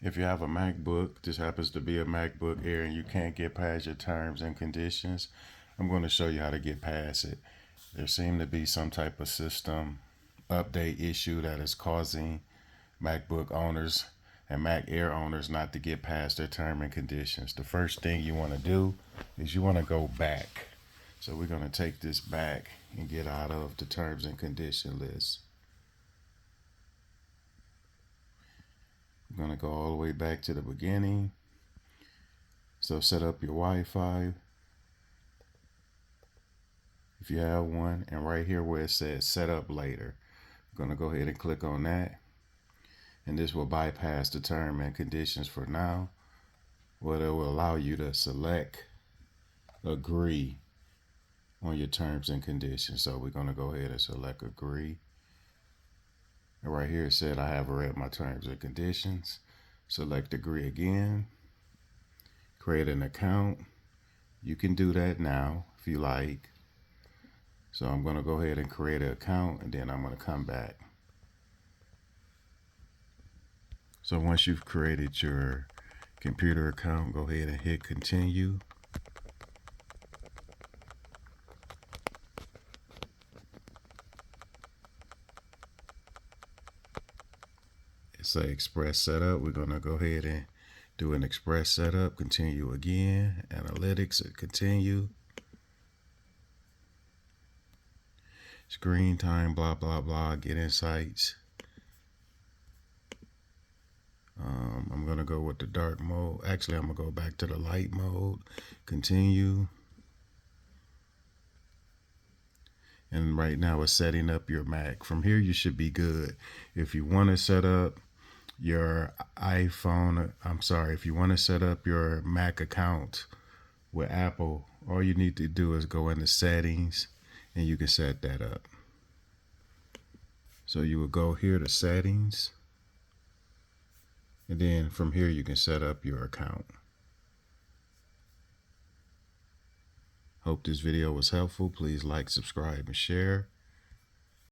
If you have a MacBook, this happens to be a MacBook Air, and you can't get past your terms and conditions, I'm going to show you how to get past it. There seemed to be some type of system update issue that is causing MacBook owners and Mac Air owners not to get past their term and conditions. The first thing you want to do is you want to go back. So we're going to take this back and get out of the terms and condition list. We're going to go all the way back to the beginning. So set up your Wi-Fi if you have one, and right here where it says set up later, I'm going to go ahead and click on that, and this will bypass the term and conditions for now. Well, it will allow you to select agree on your terms and conditions. So we're going to go ahead and select agree. And right here it said I have read my terms and conditions. Select agree again. Create an account. You can do that now if you like. So I'm going to go ahead and create an account, and then I'm going to come back. So once you've created your computer account, go ahead and hit continue. It's an express setup. We're going to go ahead and do an express setup. Continue again. Analytics, continue. Screen time, blah, blah, blah. Get insights. I'm going to go with the dark mode. Actually, I'm going to go back to the light mode. Continue. And right now it's setting up your Mac. From here, you should be good. If you want to set up your if you want to set up your Mac account with Apple, all you need to do is go into settings and you can set that up. So you will go here to settings, and then from here you can set up your account. Hope this video was helpful. Please like, subscribe, and share.